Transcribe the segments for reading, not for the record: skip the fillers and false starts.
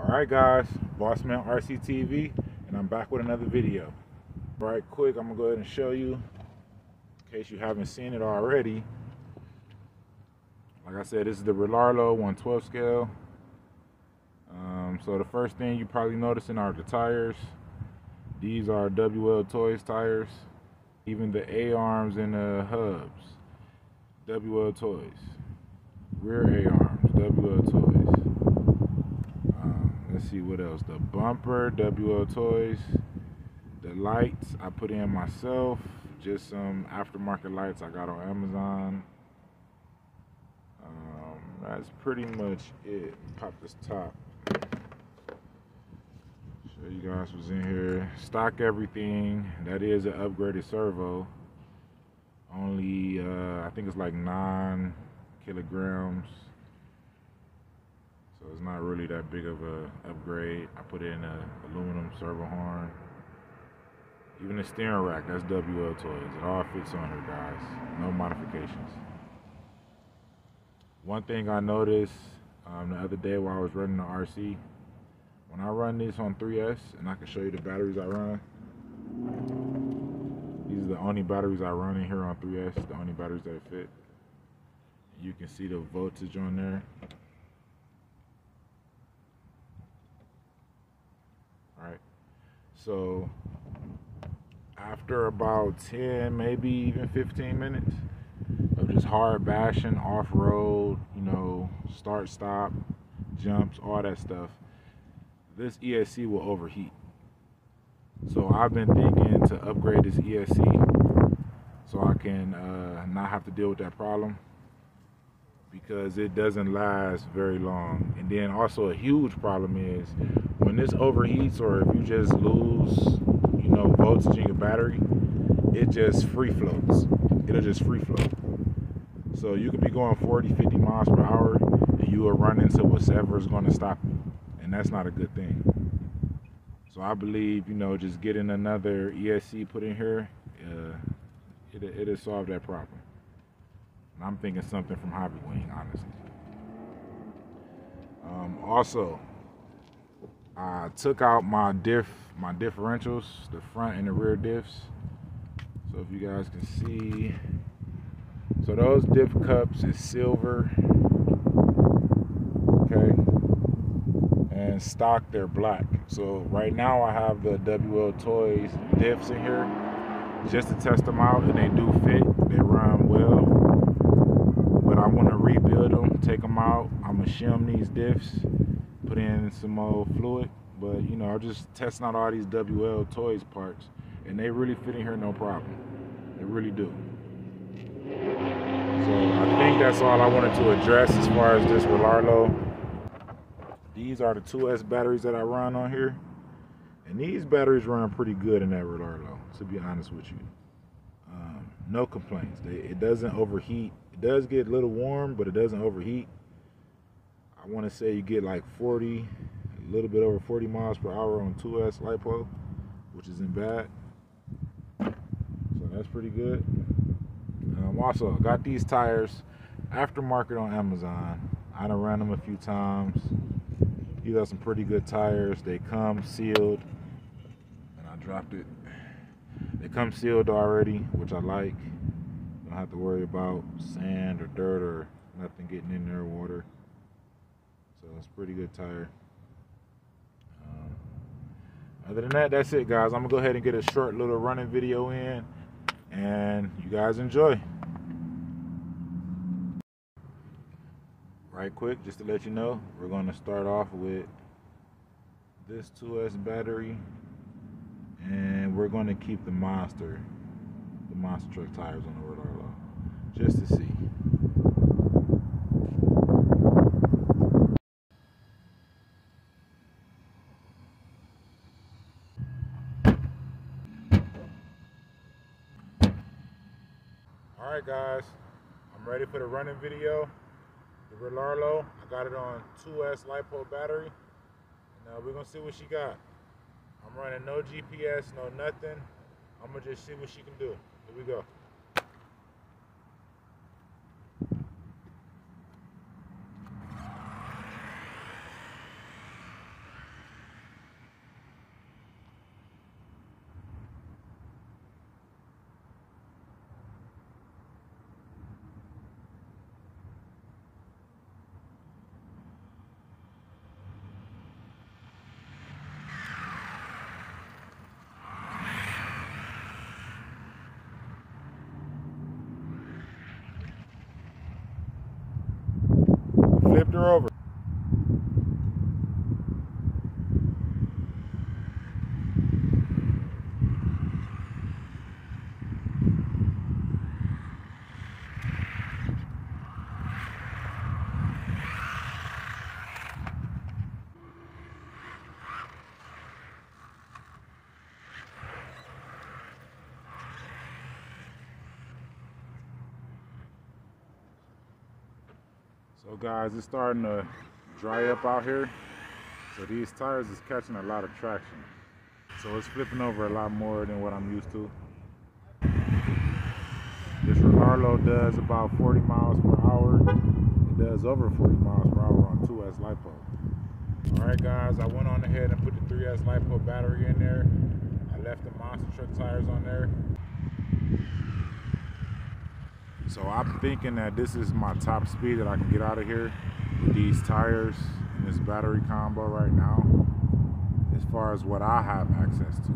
Alright guys, Bossman RCTV, and I'm back with another video. Right quick, I'm going to go ahead and show you, in case you haven't seen it already. Like I said, this is the Rlaarlo 1/12 scale. So the first thing you probably noticing are the tires. These are WL Toys tires. Even the A-arms and the hubs, WL Toys. Rear A-arms, WL Toys. Let's see what else. The bumper, WL Toys. The lights I put in myself. Just some aftermarket lights I got on Amazon. That's pretty much it. Pop this top. Show you guys what's in here. Stock everything. That is an upgraded servo. Only I think it's like 9 kilograms. So it's not really that big of a upgrade. I put in a aluminum servo horn. Even the steering rack, that's WL Toys. It all fits on here, guys. No modifications. One thing I noticed the other day while I was running the RC, when I run this on 3S, and I can show you the batteries I run. These are the only batteries I run in here on 3S, the only batteries that fit. You can see the voltage on there. Alright, so after about 10, maybe even 15 minutes of just hard bashing, off-road, you know, start, stop, jumps, all that stuff, this ESC will overheat. So I've been thinking to upgrade this ESC so I can not have to deal with that problem, because it doesn't last very long. And then also a huge problem is when this overheats, or if you just lose, you know, voltage in your battery, it just free floats. It'll just free float. So you could be going 40, 50 miles per hour and you will run into whatever is going to stop you. And that's not a good thing. So I believe, you know, just getting another ESC put in here, it'll solve that problem. And I'm thinking something from Hobby Wing, honestly. Also, I took out my differentials, the front and the rear diffs. So if you guys can see, so those diff cups is silver, okay, and stock they're black. So right now I have the WL Toys diffs in here just to test them out, and they do fit, they run well. But I want to rebuild them, take them out. I'm gonna shim these diffs, put in some more fluid. But you know, I'm just testing out all these WL Toys parts, and they really fit in here no problem. They really do. So I think that's all I wanted to address as far as this Rlaarlo. These are the 2S batteries that I run on here, and these batteries run pretty good in that Rlaarlo, to be honest with you. No complaints. It doesn't overheat. It does get a little warm, but it doesn't overheat. I want to say you get like 40, a little bit over 40 miles per hour on 2S LiPo, which isn't bad. So that's pretty good. Also, I got these tires aftermarket on Amazon. I done ran them a few times. These are some pretty good tires. They come sealed, and I dropped it. They come sealed already, which I like. Don't have to worry about sand or dirt or nothing getting in there, water. So it's a pretty good tire. Other than that, that's it, guys. I'm gonna go ahead and get a short little running video in, and you guys enjoy. Right quick, just to let you know, we're gonna start off with this 2S battery, and we're gonna keep the monster truck tires on the Rlaarlo, just to see. Alright guys, I'm ready for the running video. The Rlaarlo, I got it on 2S LiPo battery. And we're gonna see what she got. I'm running no GPS, no nothing. I'm gonna just see what she can do. Here we go. flipped her over. So guys, it's starting to dry up out here. So these tires is catching a lot of traction. So it's flipping over a lot more than what I'm used to. This Rlaarlo does about 40 miles per hour. It does over 40 miles per hour on 2S LiPo. Alright guys, I went on ahead and put the 3S LiPo battery in there. I left the monster truck tires on there. So I'm thinking that this is my top speed that I can get out of here with these tires and this battery combo right now, as far as what I have access to.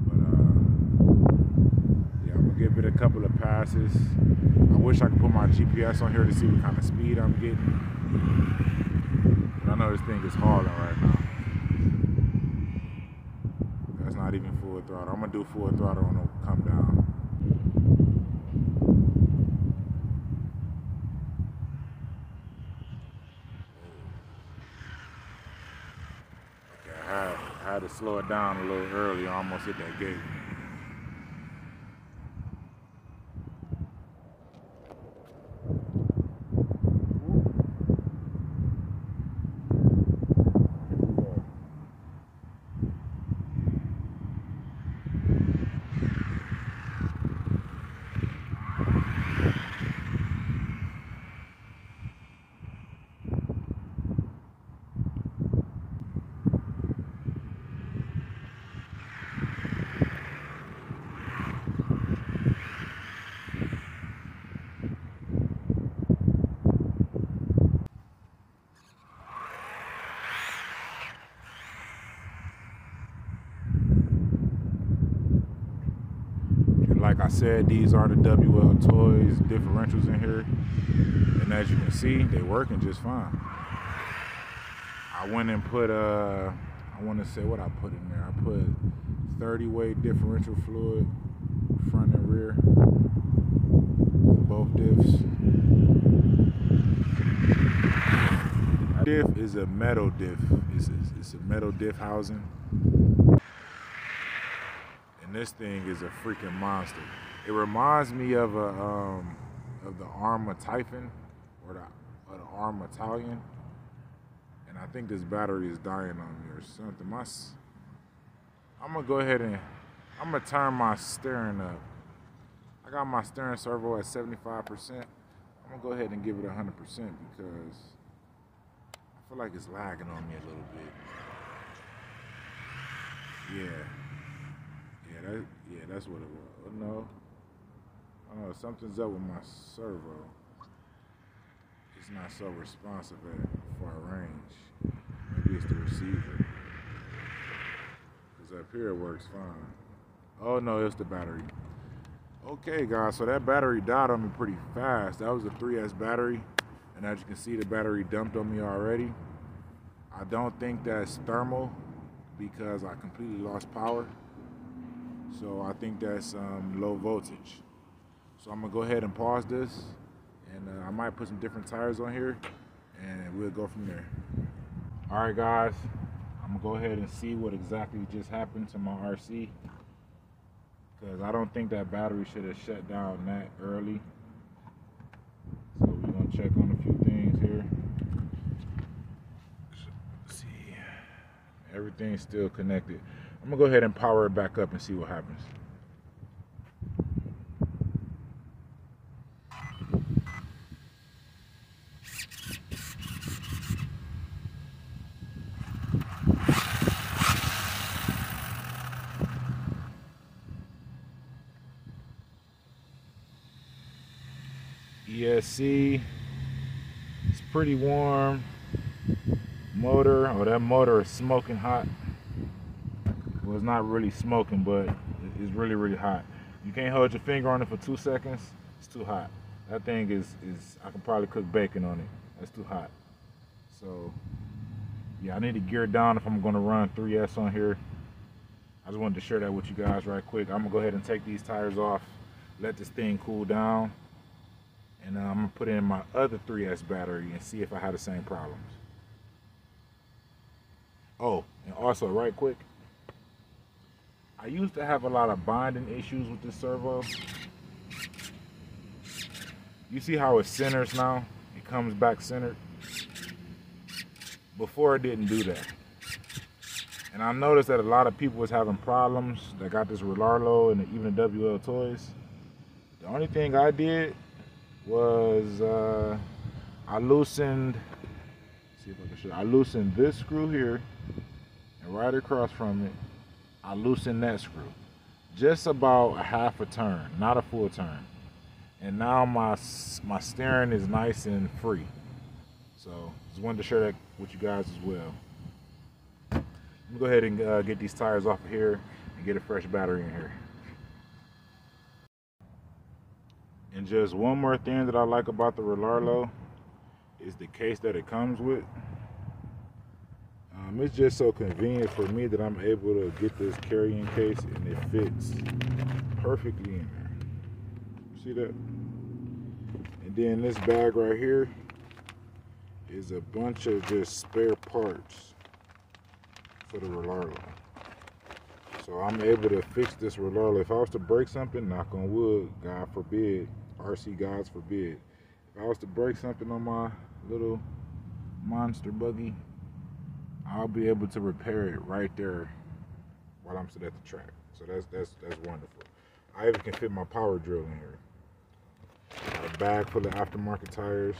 But yeah, I'm gonna give it a couple of passes. I wish I could put my GPS on here to see what kind of speed I'm getting. But I know this thing is hauling right now. That's not even full throttle. I'm gonna do full throttle on the come down. I had to slow it down a little early. I almost hit that gate. Like I said, these are the WL Toys differentials in here, and as you can see, they're working just fine. I went and put I want to say what I put in there. I put 30-weight differential fluid, front and rear, both diffs. Diff is a metal diff. It's a metal diff housing. And this thing is a freaking monster. It reminds me of the Arma Typhon or the Arma Italian. And I think this battery is dying on me or something. I'm gonna go ahead and I'm gonna turn my steering up. I got my steering servo at 75%. I'm gonna go ahead and give it 100% because I feel like it's lagging on me a little bit. Yeah, that's what it was. Oh, no. Oh, something's up with my servo. It's not so responsive at far range. Maybe it's the receiver. Because up here it works fine. Oh no, it's the battery. Okay guys, so that battery died on me pretty fast. That was a 3S battery. And as you can see, the battery dumped on me already. I don't think that's thermal because I completely lost power. So I think that's low voltage. So I'm gonna go ahead and pause this, and I might put some different tires on here, and we'll go from there. All right, guys, I'm gonna go ahead and see what exactly just happened to my RC, because I don't think that battery should have shut down that early. So we're gonna check on a few things here. Let's see, everything's still connected. I'm gonna go ahead and power it back up and see what happens. ESC, it's pretty warm. Motor, oh, that motor is smoking hot. Well, it's not really smoking, but it's really, really hot. You can't hold your finger on it for 2 seconds. It's too hot. That thing is I can probably cook bacon on it. That's too hot. So yeah, I need to gear down if I'm gonna run 3S on here. I just wanted to share that with you guys right quick. I'm gonna go ahead and take these tires off, let this thing cool down, and I'm gonna put in my other 3S battery and see if I have the same problems. Oh, and also right quick, I used to have a lot of binding issues with this servo. You see how it centers now? It comes back centered. Before it didn't do that. And I noticed that a lot of people was having problems that got this Rlaarlo and even the WL toys. The only thing I did was I loosened, see if I can show you. I loosened this screw here, and right across from it, I loosened that screw. Just about a half a turn, not a full turn. And now my steering is nice and free. So just wanted to share that with you guys as well. Let me go ahead and get these tires off of here and get a fresh battery in here. And just one more thing that I like about the Rlaarlo is the case that it comes with. It's just so convenient for me that I'm able to get this carrying case and it fits perfectly in there. See that? And then this bag right here is a bunch of just spare parts for the Rlaarlo. So I'm able to fix this Rlaarlo. If I was to break something, knock on wood, God forbid, RC gods forbid. If I was to break something on my little monster buggy, I'll be able to repair it right there while I'm sitting at the track. So that's wonderful. I even can fit my power drill in here. Got a bag full of aftermarket tires.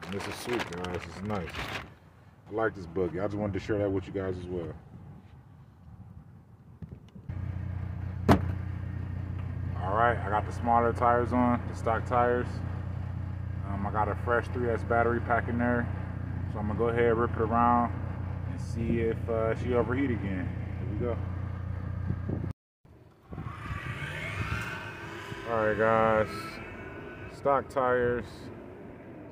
And this is sweet, guys. This is nice. I like this buggy. I just wanted to share that with you guys as well. Alright, I got the smaller tires on, the stock tires. I got a fresh 3S battery pack in there. So I'm going to go ahead and rip it around and see if she overheat again. Here we go. Alright guys, stock tires,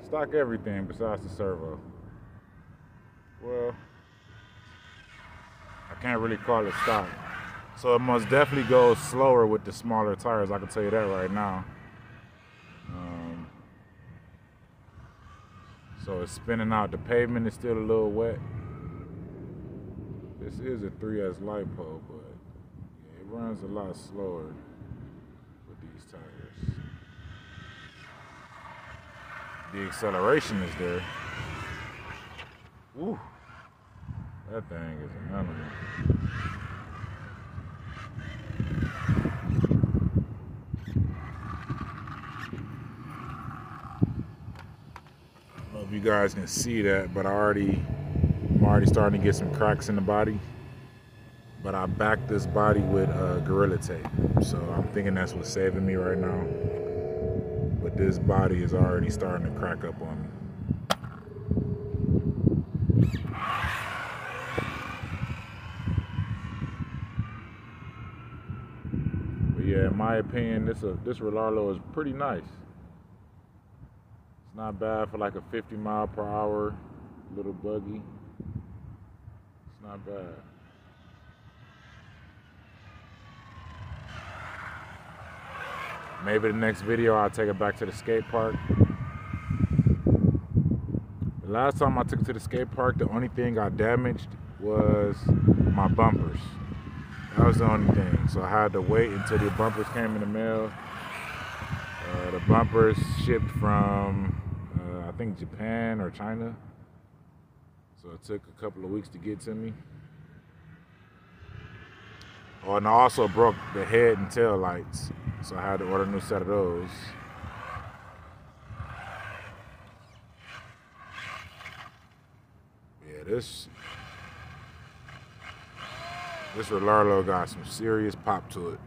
stock everything besides the servo. Well, I can't really call it stock. So it must definitely go slower with the smaller tires, I can tell you that right now. So it's spinning out. The pavement is still a little wet. This is a 3S LiPo, but yeah, it runs a lot slower with these tires. The acceleration is there. Woo! That thing is an animal. You guys can see that, but I'm already starting to get some cracks in the body. But I backed this body with Gorilla Tape, so I'm thinking that's what's saving me right now. But this body is already starting to crack up on me. But yeah, in my opinion, this Rlaarlo is pretty nice. It's not bad for like a 50 mile per hour little buggy. It's not bad. Maybe the next video I'll take it back to the skate park. The last time I took it to the skate park, the only thing I damaged was my bumpers. That was the only thing. So I had to wait until the bumpers came in the mail. The bumpers shipped from I think Japan or China, so it took a couple of weeks to get to me. Oh, and I also broke the head and tail lights, so I had to order a new set of those. Yeah, this Rlaarlo got some serious pop to it.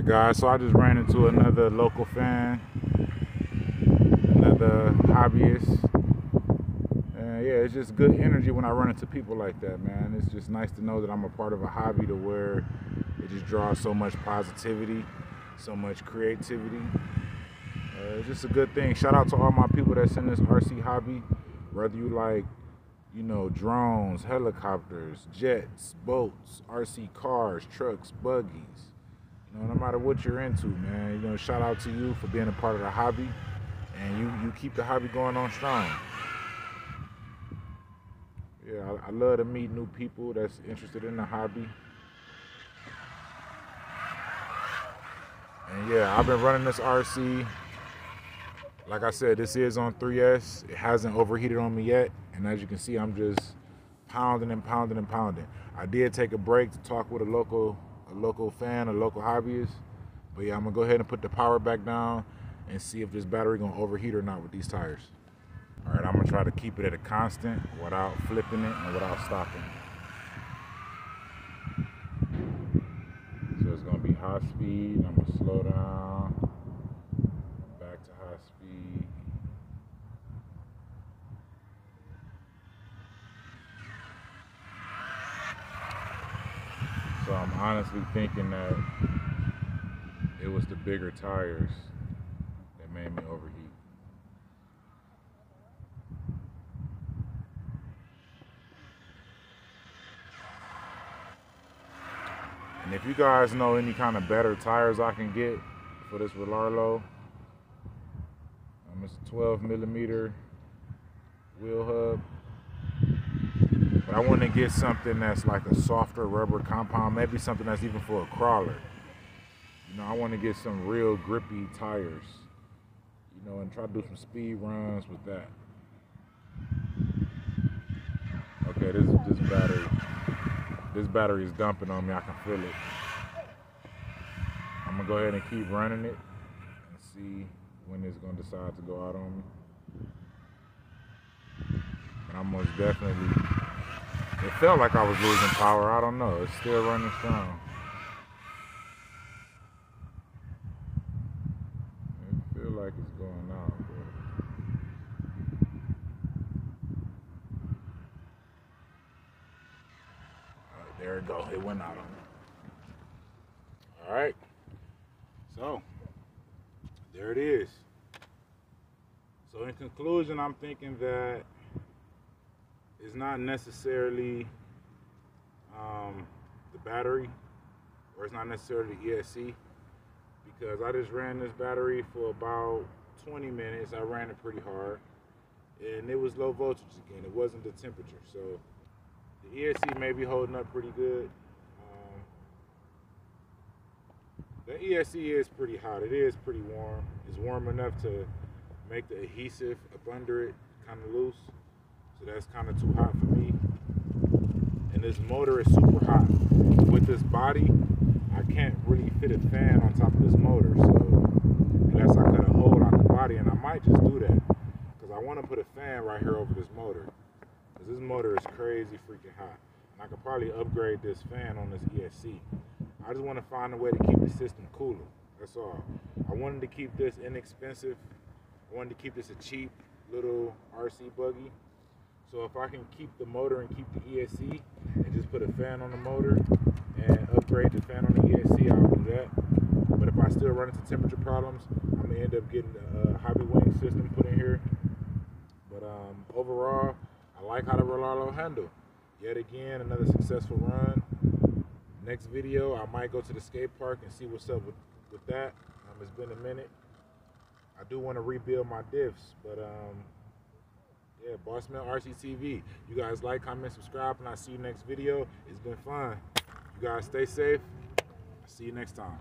Alright guys, so I just ran into another local fan, another hobbyist. And yeah, it's just good energy when I run into people like that, man. It's just nice to know that I'm a part of a hobby to where it just draws so much positivity, so much creativity. It's just a good thing. Shout out to all my people that's in this RC hobby, whether you like, you know, drones, helicopters, jets, boats, RC cars, trucks, buggies. You know, no matter what you're into, man. You know, shout out to you for being a part of the hobby, and you keep the hobby going on strong. Yeah, I love to meet new people that's interested in the hobby. And yeah, I've been running this RC. Like I said, this is on 3S. It hasn't overheated on me yet. And as you can see, I'm just pounding and pounding and pounding. I did take a break to talk with a local fan, a local hobbyist. But yeah, I'm gonna go ahead and put the power back down and see if this battery gonna overheat or not with these tires. All right, I'm gonna try to keep it at a constant without flipping it and without stopping. So it's gonna be high speed. I'm gonna slow down. Back to high speed. So I'm honestly thinking that it was the bigger tires that made me overheat. And if you guys know any kind of better tires I can get for this Rlaarlo, it's a 12mm wheel hub. But I want to get something that's like a softer rubber compound, maybe something that's even for a crawler. You know, I want to get some real grippy tires, you know, and try to do some speed runs with that. Okay, this battery is dumping on me. I can feel it. I'm gonna go ahead and keep running it and see when it's gonna decide to go out on me. And I'm most definitely, it felt like I was losing power. I don't know. It's still running strong. It feels like it's going out, but there it goes. It went out on me. All right. So there it is. So in conclusion, I'm thinking that it's not necessarily the battery, or it's not necessarily ESC, because I just ran this battery for about 20 minutes. I ran it pretty hard, and it was low voltage again. It wasn't the temperature. So the ESC may be holding up pretty good. The ESC is pretty hot. It is pretty warm. It's warm enough to make the adhesive up under it kind of loose. So that's kind of too hot for me. And this motor is super hot. With this body, I can't really fit a fan on top of this motor. So unless I cut a hole out the body, and I might just do that, because I want to put a fan right here over this motor. Because this motor is crazy freaking hot. And I could probably upgrade this fan on this ESC. I just want to find a way to keep the system cooler. That's all. I wanted to keep this inexpensive. I wanted to keep this a cheap little RC buggy. So if I can keep the motor and keep the ESC and just put a fan on the motor and upgrade the fan on the ESC, I'll do that. But if I still run into temperature problems, I'm going to end up getting the hobby wing system put in here. But overall, I like how the Rlaarlo handle. Yet again, another successful run. Next video, I might go to the skate park and see what's up with that. It's been a minute. I do want to rebuild my diffs, but yeah, Bossman RC TV. You guys like, comment, subscribe, and I'll see you next video. It's been fun. You guys stay safe. I'll see you next time.